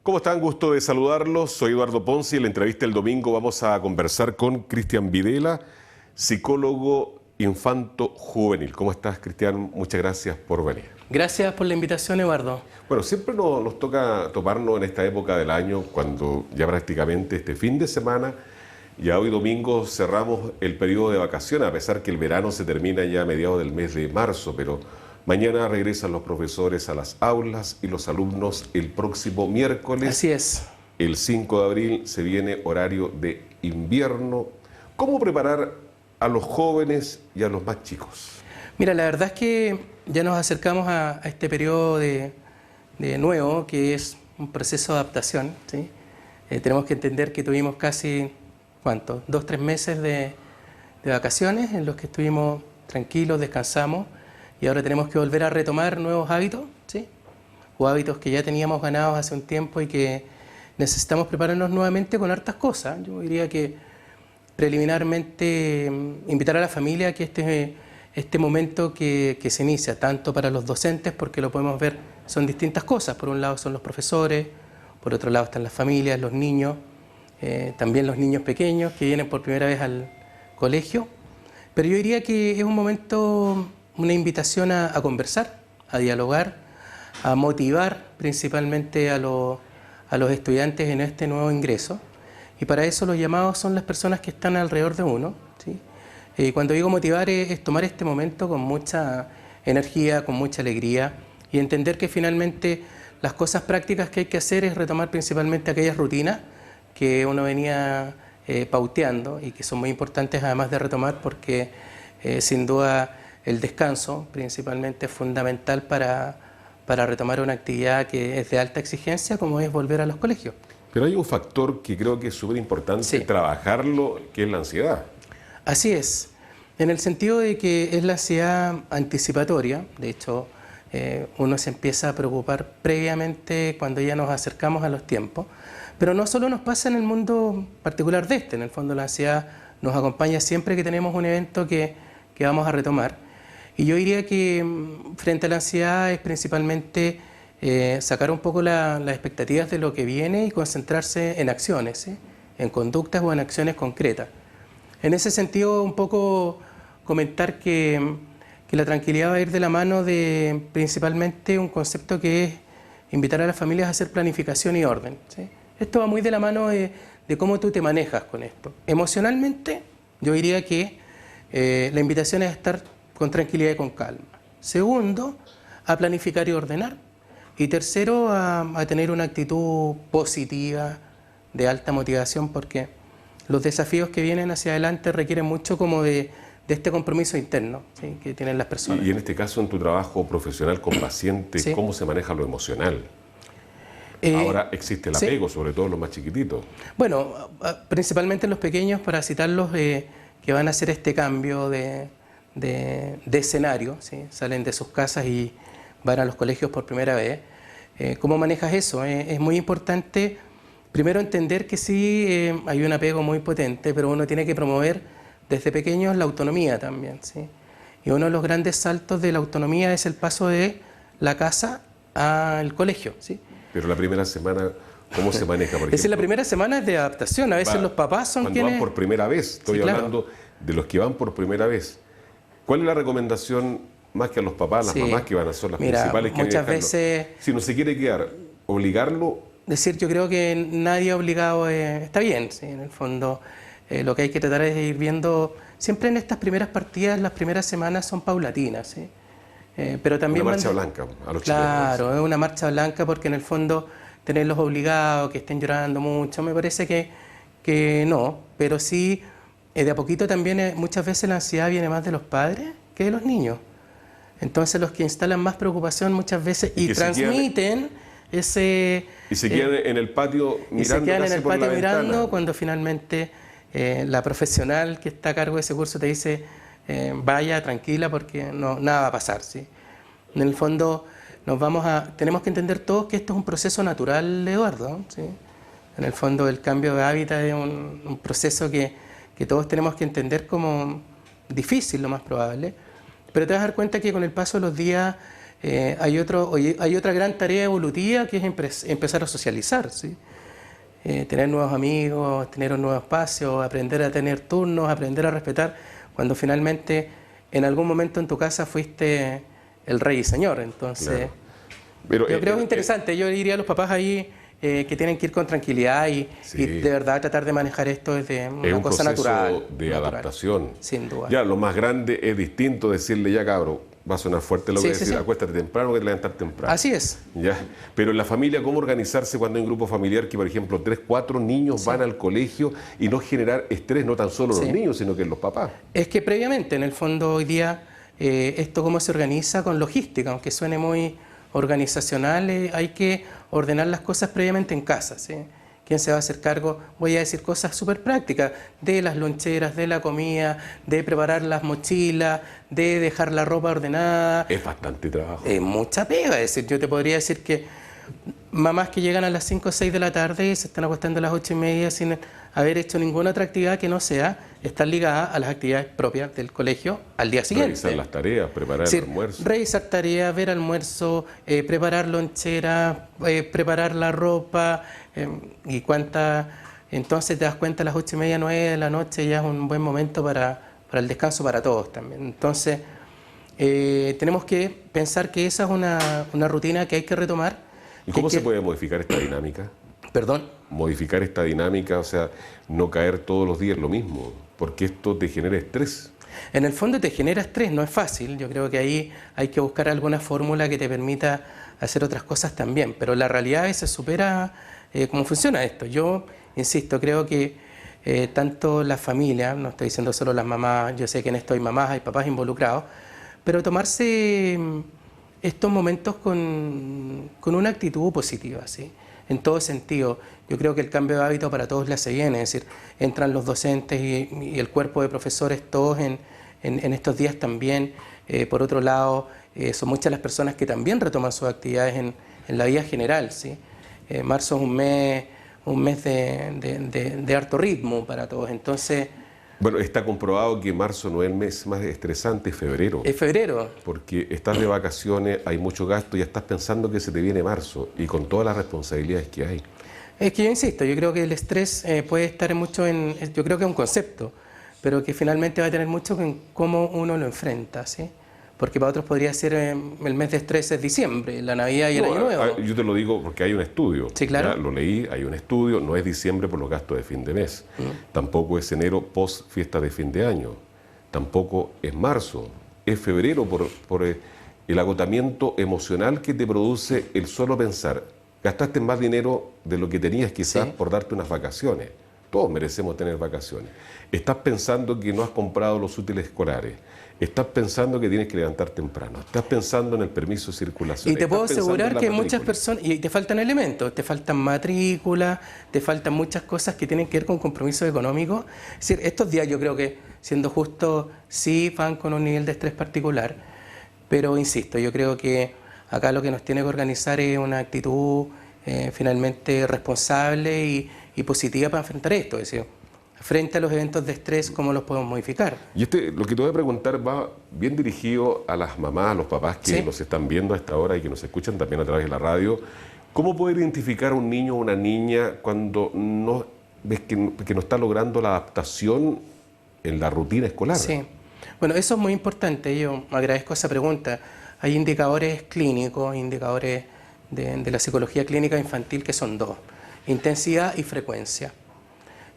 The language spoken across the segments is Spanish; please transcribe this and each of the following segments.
¿Cómo están? Gusto de saludarlos. Soy Eduardo Ponce y en la entrevista del domingo vamos a conversar con Cristian Videla, psicólogo infanto-juvenil. ¿Cómo estás, Cristian? Muchas gracias por venir. Gracias por la invitación, Eduardo. Bueno, siempre nos toca toparnos en esta época del año, cuando ya prácticamente este fin de semana, ya hoy domingo cerramos el periodo de vacaciones, a pesar que el verano se termina ya a mediados del mes de marzo, pero mañana regresan los profesores a las aulas y los alumnos el próximo miércoles. Así es. El 5 de abril se viene horario de invierno. ¿Cómo preparar a los jóvenes y a los más chicos? Mira, la verdad es que ya nos acercamos a este periodo de nuevo, que es un proceso de adaptación, ¿sí? Tenemos que entender que tuvimos casi, ¿cuánto? 2 o 3 meses de vacaciones en los que estuvimos tranquilos, descansamos, y ahora tenemos que volver a retomar nuevos hábitos, ¿sí? O hábitos que ya teníamos ganados hace un tiempo y que necesitamos prepararnos nuevamente con hartas cosas. Yo diría que preliminarmente invitar a la familia a que este momento que se inicia, tanto para los docentes, porque lo podemos ver, son distintas cosas. Por un lado son los profesores, por otro lado están las familias, los niños, también los niños pequeños que vienen por primera vez al colegio. Pero yo diría que es un momento, una invitación a conversar, a dialogar, a motivar principalmente a los estudiantes en este nuevo ingreso. Y para eso los llamados son las personas que están alrededor de uno, ¿sí? Y cuando digo motivar es tomar este momento con mucha energía, con mucha alegría y entender que finalmente las cosas prácticas que hay que hacer es retomar principalmente aquellas rutinas que uno venía pauteando y que son muy importantes además de retomar porque sin duda el descanso principalmente es fundamental para retomar una actividad que es de alta exigencia como es volver a los colegios. Pero hay un factor que creo que es súper importante, sí, trabajarlo, que es la ansiedad. Así es, en el sentido de que es la ansiedad anticipatoria. De hecho, uno se empieza a preocupar previamente cuando ya nos acercamos a los tiempos, pero no solo nos pasa en el mundo particular de en el fondo la ansiedad nos acompaña siempre que tenemos un evento que vamos a retomar. Y yo diría que frente a la ansiedad es principalmente sacar un poco las expectativas de lo que viene y concentrarse en acciones, ¿sí? En conductas o en acciones concretas. En ese sentido, un poco comentar que la tranquilidad va a ir de la mano de principalmente un concepto que es invitar a las familias a hacer planificación y orden, ¿sí? Esto va muy de la mano de cómo tú te manejas con esto. Emocionalmente, yo diría que la invitación es a estar con tranquilidad y con calma. Segundo, a planificar y ordenar. Y tercero, a tener una actitud positiva, de alta motivación, porque los desafíos que vienen hacia adelante requieren mucho como de este compromiso interno, ¿sí? Que tienen las personas. Y en este caso, en tu trabajo profesional con pacientes, ¿sí? ¿Cómo se maneja lo emocional? Ahora existe el apego, ¿sí? Sobre todo los más chiquititos. Bueno, principalmente los pequeños, para citarlos, que van a hacer este cambio de escenario, ¿sí? Salen de sus casas y van a los colegios por primera vez. ¿Cómo manejas eso? Es muy importante, primero, entender que sí hay un apego muy potente, pero uno tiene que promover desde pequeños la autonomía también, ¿sí? Y uno de los grandes saltos de la autonomía es el paso de la casa al colegio, ¿sí? Pero la primera semana, ¿cómo se maneja? Por ejemplo? Es decir, la primera semana es de adaptación. A veces los papás son quienes... Cuando van por primera vez, estoy hablando de los que van por primera vez. ¿Cuál es la recomendación, más que a los papás, las mamás que van a ser las principales que muchas veces... Si no se quiere quedar, obligarlo... Decir, yo creo que nadie obligado está bien, ¿sí? En el fondo, lo que hay que tratar es de ir viendo... Siempre en estas primeras partidas, las primeras semanas son paulatinas, ¿sí? Pero también una marcha blanca a los chilenos. Claro, es una marcha blanca porque en el fondo tenerlos obligados, que estén llorando mucho, me parece que no, pero sí, de a poquito también muchas veces la ansiedad viene más de los padres que de los niños. Entonces los que instalan más preocupación muchas veces y transmiten ese... Y se quedan en el patio mirando. Y se quedan en el patio mirando ventana. Cuando finalmente la profesional que está a cargo de ese curso te dice vaya tranquila porque nada va a pasar, ¿sí? En el fondo tenemos que entender todos que esto es un proceso natural, Eduardo, ¿sí? En el fondo el cambio de hábitat es un proceso que todos tenemos que entender como difícil, lo más probable, pero te vas a dar cuenta que con el paso de los días hay otra gran tarea evolutiva que es empezar a socializar, ¿sí? Tener nuevos amigos, tener un nuevo espacio, aprender a tener turnos, aprender a respetar, cuando finalmente en algún momento en tu casa fuiste el rey y señor. Entonces, Claro. Pero, yo creo que es interesante. Yo diría a los papás ahí que tienen que ir con tranquilidad y de verdad tratar de manejar esto desde es una un cosa proceso natural. de adaptación. Sin duda. Ya, lo más grande es distinto decirle, ya cabro, va a sonar fuerte lo que decir, acuéstate temprano que te levantar temprano. Así es. Ya. Pero en la familia, ¿cómo organizarse cuando hay un grupo familiar que, por ejemplo, 3, 4 niños van al colegio y no generar estrés, no tan solo los niños, sino que los papás? Es que previamente, en el fondo, hoy día, esto cómo se organiza con logística, aunque suene muy organizacional, hay que ordenar las cosas previamente en casa, ¿sí? ¿Quién se va a hacer cargo? Voy a decir cosas súper prácticas, de las loncheras, de la comida, de preparar las mochilas, de dejar la ropa ordenada. Es bastante trabajo. Es mucha pega, es decir, yo te podría decir que mamás que llegan a las 5 o 6 de la tarde y se están acostando a las 8:30 sin haber hecho ninguna otra actividad que no sea estar ligada a las actividades propias del colegio al día siguiente. Revisar las tareas, preparar el almuerzo. Revisar tareas, ver almuerzo, preparar lonchera, preparar la ropa y cuánta. Entonces te das cuenta a las 8:30, 9 de la noche ya es un buen momento para el descanso para todos también. Entonces tenemos que pensar que esa es una rutina que hay que retomar. ¿Y cómo se puede modificar esta dinámica? Perdón. Modificar esta dinámica, o sea, no caer todos los días lo mismo, porque esto te genera estrés. En el fondo te genera estrés, no es fácil. Yo creo que ahí hay que buscar alguna fórmula que te permita hacer otras cosas también, pero la realidad a veces supera cómo funciona esto. Yo, insisto, creo que tanto la familia, no estoy diciendo solo las mamás, yo sé que en esto hay mamás, hay papás involucrados, pero tomarse estos momentos con una actitud positiva, ¿sí? En todo sentido. Yo creo que el cambio de hábito para todos le hace bien, es decir, entran los docentes y el cuerpo de profesores todos en estos días también. Por otro lado, son muchas las personas que también retoman sus actividades en la vida general, ¿sí? Marzo es un mes de harto ritmo para todos, entonces. Bueno, está comprobado que marzo no es el mes más estresante, es febrero. Es febrero. Porque estás de vacaciones, hay mucho gasto, y ya estás pensando que se te viene marzo, y con todas las responsabilidades que hay. Es que yo insisto, yo creo que el estrés puede estar mucho yo creo que es un concepto, pero que finalmente va a tener mucho en cómo uno lo enfrenta, ¿sí? Porque para otros podría ser el mes de estrés es diciembre, la Navidad y el Año Nuevo. Yo te lo digo porque hay un estudio. Sí, claro. Ya lo leí, hay un estudio, no es diciembre por los gastos de fin de mes, tampoco es enero post fiesta de fin de año, tampoco es marzo, es febrero por el agotamiento emocional que te produce el solo pensar. Gastaste más dinero de lo que tenías quizás por darte unas vacaciones. Todos merecemos tener vacaciones. Estás pensando que no has comprado los útiles escolares. Estás pensando que tienes que levantar temprano. Estás pensando en el permiso de circulación. Y te puedo asegurar que muchas personas, y te faltan elementos, te faltan matrículas, te faltan muchas cosas que tienen que ver con compromisos económicos. Es decir, estos días yo creo que, siendo justo, sí van con un nivel de estrés particular, pero insisto, yo creo que acá lo que nos tiene que organizar es una actitud finalmente responsable y positiva para enfrentar esto. Es decir, frente a los eventos de estrés, ¿cómo los podemos modificar? Y lo que te voy a preguntar va bien dirigido a las mamás, a los papás que nos están viendo a esta hora y que nos escuchan también a través de la radio. ¿Cómo poder identificar a un niño o una niña cuando no ves que no está logrando la adaptación en la rutina escolar? Sí, bueno, eso es muy importante. Yo agradezco esa pregunta. Hay indicadores clínicos, indicadores de la psicología clínica infantil que son dos: intensidad y frecuencia.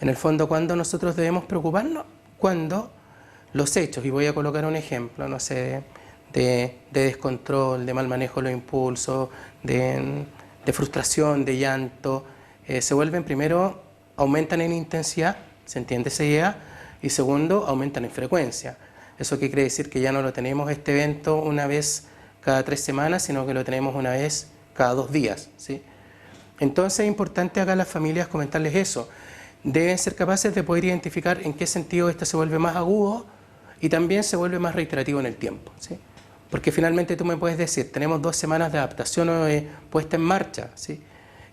En el fondo, ¿cuándo nosotros debemos preocuparnos? Cuando los hechos, y voy a colocar un ejemplo, no sé, de descontrol, de mal manejo de los impulsos, de frustración, de llanto, se vuelven, primero, aumentan en intensidad, ¿se entiende esa idea? Y segundo, aumentan en frecuencia. ¿Eso qué quiere decir? Que ya no lo tenemos este evento una vez cada 3 semanas, sino que lo tenemos una vez cada 2 días, ¿sí? Entonces es importante acá a las familias comentarles eso. Deben ser capaces de poder identificar en qué sentido esto se vuelve más agudo y también se vuelve más reiterativo en el tiempo, ¿sí? Porque finalmente tú me puedes decir, tenemos 2 semanas de adaptación puesta en marcha, ¿sí?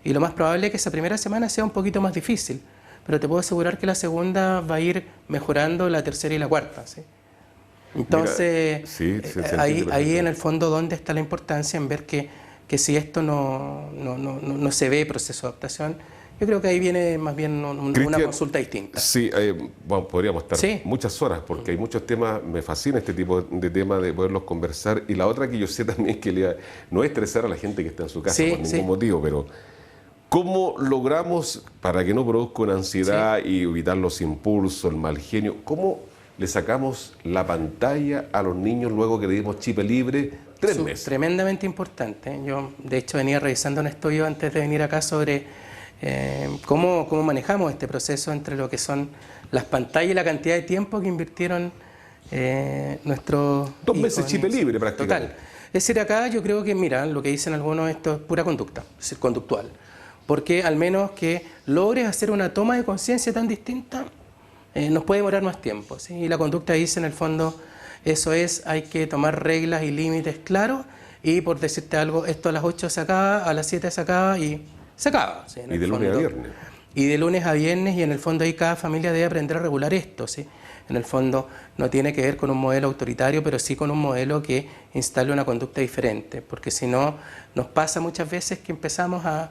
Y lo más probable es que esa primera semana sea un poquito más difícil, pero te puedo asegurar que la segunda va a ir mejorando, la tercera y la cuarta, ¿sí? Entonces, Mira, sí, se entiende ahí perfectamente. en el fondo, ¿dónde está la importancia en ver que si esto no se ve proceso de adaptación? Yo creo que ahí viene más bien una Cristian, consulta distinta. sí, bueno, podríamos estar Sí. muchas horas porque hay muchos temas, me fascina este tipo de temas de poderlos conversar. Y la otra que yo sé también que no es estresar a la gente que está en su casa Sí, por ningún sí. motivo, pero ¿cómo logramos, para que no produzca una ansiedad y evitar los impulsos, el mal genio, cómo le sacamos la pantalla a los niños luego que le dimos chip libre 3 meses? Tremendamente importante. Yo, de hecho, venía revisando un estudio antes de venir acá sobre cómo manejamos este proceso entre lo que son las pantallas y la cantidad de tiempo que invirtieron nuestros 2 meses hijos chip en eso. libre prácticamente. Total. Es decir, acá yo creo que, mira, lo que dicen algunos, esto es pura conducta, es decir, conductual. Porque al menos que logres hacer una toma de conciencia tan distinta, nos puede demorar más tiempo, ¿sí? Y la conducta dice, en el fondo, eso es, hay que tomar reglas y límites claros, y por decirte algo, esto a las 8 se acaba, a las 7 se acaba y se acaba, ¿sí? En Y el de lunes a fondo. viernes. Y de lunes a viernes, y en el fondo ahí cada familia debe aprender a regular esto, ¿sí? En el fondo no tiene que ver con un modelo autoritario, pero sí con un modelo que instale una conducta diferente, porque si no, nos pasa muchas veces que empezamos a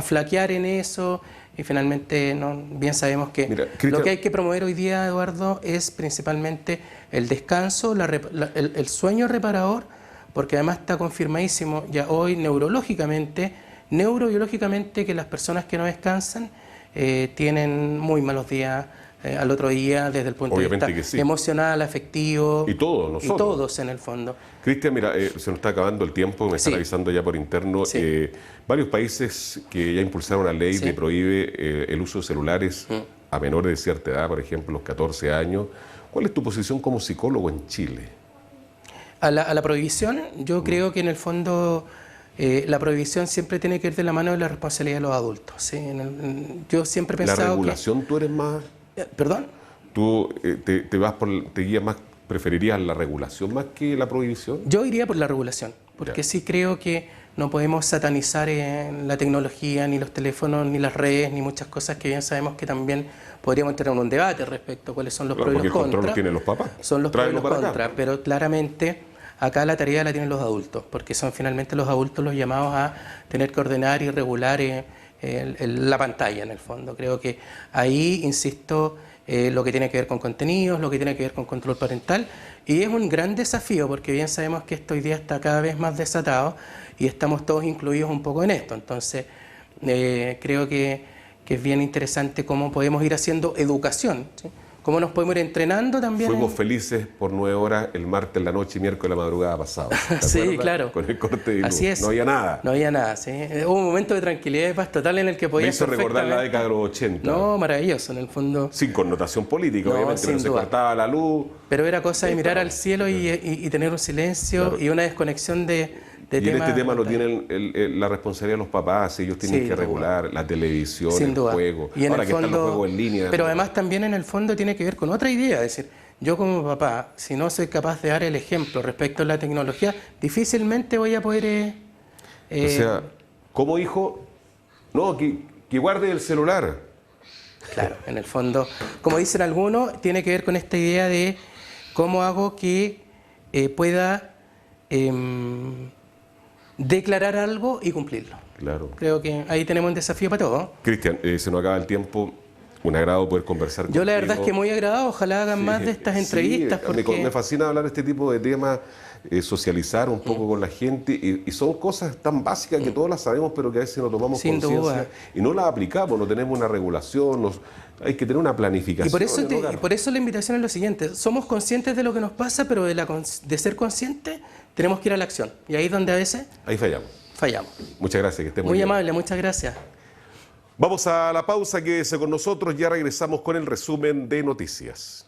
flaquear en eso y finalmente bien sabemos que Mira, lo Cristian, que hay que promover hoy día, Eduardo, es principalmente el descanso, el sueño reparador, porque además está confirmadísimo ya hoy neurobiológicamente, que las personas que no descansan tienen muy malos días al otro día desde el punto Obviamente de que vista sí. emocional, afectivo. Y todos nosotros. Y todos en el fondo. Cristian, mira, se nos está acabando el tiempo, me están Sí. avisando ya por interno. Sí. Varios países que ya impulsaron una ley Sí. que prohíbe el uso de celulares a menores de cierta edad, por ejemplo, los 14 años. ¿Cuál es tu posición como psicólogo en Chile? A la prohibición, yo creo que en el fondo la prohibición siempre tiene que ir de la mano de la responsabilidad de los adultos, ¿sí? Yo siempre he La pensado regulación, tú eres más... ¿Perdón? ¿Tú te guías más, preferirías la regulación más que la prohibición? Yo iría por la regulación, porque Ya. sí creo que no podemos satanizar la tecnología, ni los teléfonos, ni las redes, ni muchas cosas que bien sabemos que también podríamos tener un debate respecto a cuáles son los Claro, pros y porque los el control contras. lo tienen los papás. Son los pros y Tráelo los para acá. contras, pero claramente acá la tarea la tienen los adultos, porque son finalmente los adultos los llamados a tener que ordenar y regular la pantalla en el fondo. Creo que ahí, insisto, lo que tiene que ver con contenidos, lo que tiene que ver con control parental, y es un gran desafío porque bien sabemos que esto hoy día está cada vez más desatado y estamos todos incluidos un poco en esto. Entonces, creo que es bien interesante cómo podemos ir haciendo educación, ¿sí? Cómo nos podemos ir entrenando también. Fuimos felices por 9 horas el martes en la noche y miércoles la madrugada pasado. ¿Te Sí, acuerdas? claro. Con el corte de luz. Así es. No había nada. No había nada, sí. Hubo un momento de tranquilidad y paz total en el que Me podías hizo recordar la década de los 80. No, maravilloso, en el fondo. Sin connotación política, No, obviamente, pero sin se duda. cortaba la luz. Pero era cosa de mirar al cielo y tener un silencio Claro. y una desconexión de Y en temas. este tema lo tienen la responsabilidad de los papás, ellos tienen Sin que duda. regular la televisión, Sin el duda. juego. Y en Ahora el que están los fondo, juegos en línea. pero además también en el fondo tiene que ver con otra idea, es decir, yo como papá, si no soy capaz de dar el ejemplo respecto a la tecnología, difícilmente voy a poder... O sea, como hijo, no, que guarde el celular. Claro, en el fondo, como dicen algunos, tiene que ver con esta idea de cómo hago que pueda declarar algo y cumplirlo. Claro. Creo que ahí tenemos un desafío para todos. Cristian, se nos acaba el tiempo. Un agrado poder conversar Yo la contigo. verdad es que muy agradado, ojalá hagan más de estas entrevistas. Sí, porque... me fascina hablar de este tipo de temas, socializar un poco con la gente, y son cosas tan básicas que todos las sabemos, pero que a veces no tomamos Sin conciencia duda. y no las aplicamos, no tenemos una regulación, hay que tener una planificación. Y por eso la invitación es lo siguiente, somos conscientes de lo que nos pasa, pero de ser conscientes tenemos que ir a la acción. Y ahí es donde a veces Ahí fallamos. fallamos. Muchas gracias, que estés muy Muy bien. amable, muchas gracias. Vamos a la pausa, quédese con nosotros, ya regresamos con el resumen de noticias.